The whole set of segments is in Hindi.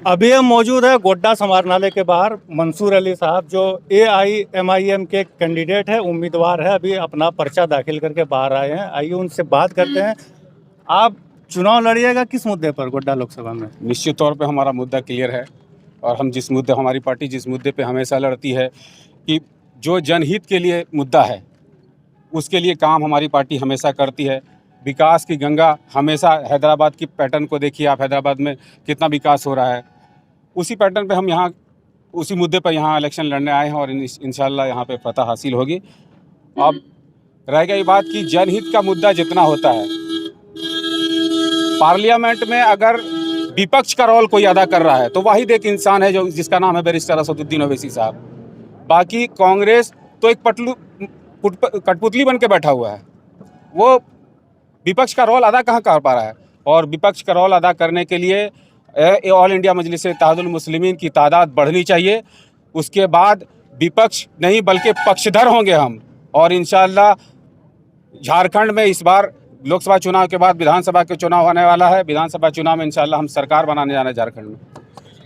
अभी हम मौजूद है गोड्डा समाहरणालय के बाहर। मंसूर अली साहब जो AIMIM के कैंडिडेट है, उम्मीदवार है, अभी अपना पर्चा दाखिल करके बाहर आए हैं। आइए उनसे बात करते हैं। आप चुनाव लड़िएगा किस मुद्दे पर गोड्डा लोकसभा में? निश्चित तौर पे हमारा मुद्दा क्लियर है और हम हमारी पार्टी जिस मुद्दे पे हमेशा लड़ती है कि जो जनहित के लिए मुद्दा है उसके लिए काम हमारी पार्टी हमेशा करती है। विकास की गंगा हमेशा हैदराबाद की पैटर्न को देखिए आप, हैदराबाद में कितना विकास हो रहा है, उसी पैटर्न पे हम यहाँ उसी मुद्दे पर यहाँ इलेक्शन लड़ने आए हैं और इंशाल्लाह यहाँ पे फतह हासिल होगी। अब रह गई बात कि जनहित का मुद्दा जितना होता है, पार्लियामेंट में अगर विपक्ष का रोल कोई अदा कर रहा है तो वाहिद एक इंसान है जो जिसका नाम है बैरिस्टर असदुद्दीन ओवैसी साहब। बाकी कांग्रेस तो एक कठपुतली बन के बैठा हुआ है, वो विपक्ष का रोल अदा कहाँ कर पा रहा है। और विपक्ष का रोल अदा करने के लिए ऑल इंडिया मजलिस इत्तेहादुल मुस्लिमीन की तादाद बढ़नी चाहिए। उसके बाद विपक्ष नहीं बल्कि पक्षधर होंगे हम, और इंशाअल्लाह झारखंड में इस बार लोकसभा चुनाव के बाद विधानसभा के चुनाव होने वाला है। विधानसभा चुनाव में इंशाअल्लाह हम सरकार बनाने जा रहे हैं झारखंड में।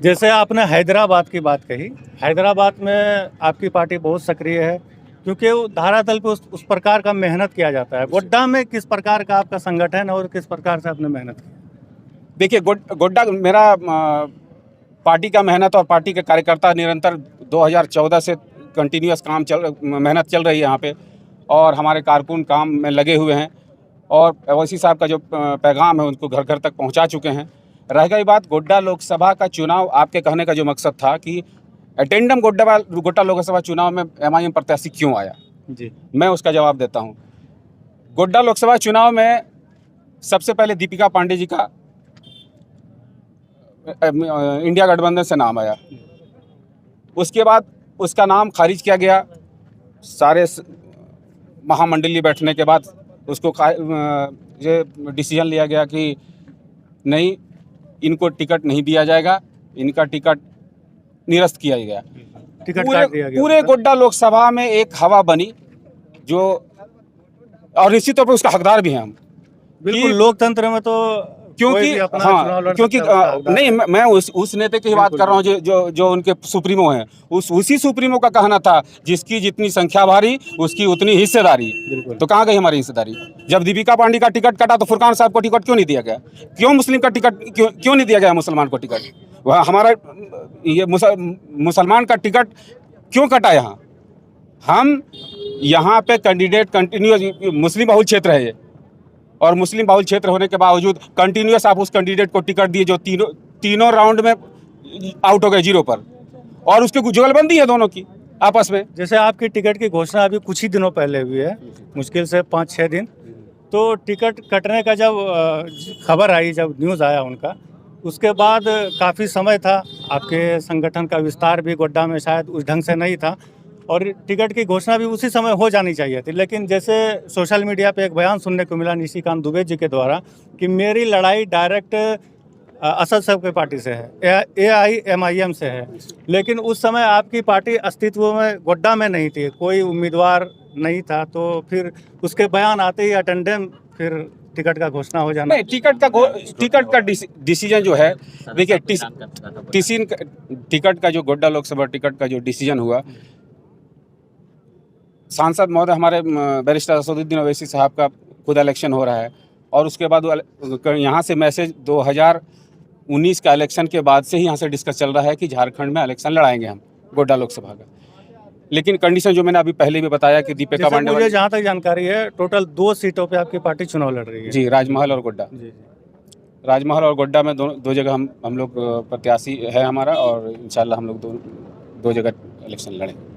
जैसे आपने हैदराबाद की बात कही, हैदराबाद में आपकी पार्टी बहुत सक्रिय है क्योंकि वो धरातल पे उस प्रकार का मेहनत किया जाता है। गोड्डा में किस प्रकार का आपका संगठन और किस प्रकार से आपने मेहनत की? देखिए, गोड्डा मेरा पार्टी का मेहनत और पार्टी के कार्यकर्ता निरंतर 2014 से कंटिन्यूस मेहनत चल रही है यहाँ पे, और हमारे कारकुन काम में लगे हुए हैं और ओवैसी साहब का जो पैगाम है उनको घर घर तक पहुँचा चुके हैं। रह गई बात गोड्डा लोकसभा का चुनाव, आपके कहने का जो मकसद था कि अटेंडम गोड्डा लोकसभा चुनाव में MIM प्रत्याशी क्यों आया जी, मैं उसका जवाब देता हूँ। गोड्डा लोकसभा चुनाव में सबसे पहले दीपिका पांडे जी का इंडिया गठबंधन से नाम आया, उसके बाद उसका नाम खारिज किया गया। सारे महामंडलीय बैठने के बाद उसको ये डिसीजन लिया गया कि नहीं, इनको टिकट नहीं दिया जाएगा, इनका टिकट निरस्त किया गया। टिकट काट दिया गया। पूरे गोड्डा लोकसभा में एक हवा बनी जो, और निश्चित तौर पर उसका हकदार भी हैं हम। बिल्कुल, लोकतंत्र में तो क्योंकि नहीं, मैं उस नेता की बात कर रहा हूँ जो उनके सुप्रीमो हैं। उसी सुप्रीमो का कहना था जिसकी जितनी संख्या भारी उसकी उतनी हिस्सेदारी। बिल्कुल। तो कहाँ गई हमारी हिस्सेदारी? जब दीपिका पांडे का टिकट कटा तो फुरकान साहब को टिकट क्यों नहीं दिया गया? क्यों मुस्लिम का टिकट क्यों नहीं दिया गया मुसलमान को टिकट? वह हमारा ये मुसलमान का टिकट क्यों कटा? हम यहाँ पे कैंडिडेट कंटिन्यूस मुस्लिम बहुल क्षेत्र है ये, और मुस्लिम बहुल क्षेत्र होने के बावजूद कंटिन्यूस आप उस कैंडिडेट को टिकट दिए जो तीनों राउंड में आउट हो गए 0 पर, और उसकी जुगलबंदी है दोनों की आपस में। जैसे आपकी टिकट की घोषणा अभी कुछ ही दिनों पहले हुई है, मुश्किल से 5-6 दिन, तो टिकट कटने का जब खबर आई, जब न्यूज़ आया उनका, उसके बाद काफ़ी समय था। आपके संगठन का विस्तार भी गोड्डा में शायद उस ढंग से नहीं था और टिकट की घोषणा भी उसी समय हो जानी चाहिए थी। लेकिन जैसे सोशल मीडिया पे एक बयान सुनने को मिला निशिकांत दुबे जी के द्वारा कि मेरी लड़ाई डायरेक्ट असद साहब की पार्टी से है, AIMIM से है, लेकिन उस समय आपकी पार्टी अस्तित्व में गोड्डा में नहीं थी, कोई उम्मीदवार नहीं था, तो फिर उसके बयान आते ही अटेंडेम फिर टिकट का घोषणा हो जाना। नहीं, टिकट का डिसीजन जो है, देखिए टिकट का जो गोड्डा लोकसभा टिकट का जो डिसीजन हुआ, सांसद महोदय हमारे बैरिस्टर असदुद्दीन ओवैसी साहब का खुद इलेक्शन हो रहा है, और उसके बाद यहाँ से मैसेज 2019 का इलेक्शन के बाद से ही यहाँ से डिस्कस चल रहा है कि झारखंड में इलेक्शन लड़ाएंगे हम गोड्डा लोकसभा का। लेकिन कंडीशन जो मैंने अभी पहले भी बताया कि दीपिका पांडे, मुझे जहाँ तक जानकारी है टोटल 2 सीटों पे आपकी पार्टी चुनाव लड़ रही है। जी, राजमहल और गोड्डा। जी, राजमहल और गोड्डा में दो जगह हम लोग प्रत्याशी है हमारा, और इंशाल्लाह हम लोग दो जगह इलेक्शन लड़ेंगे।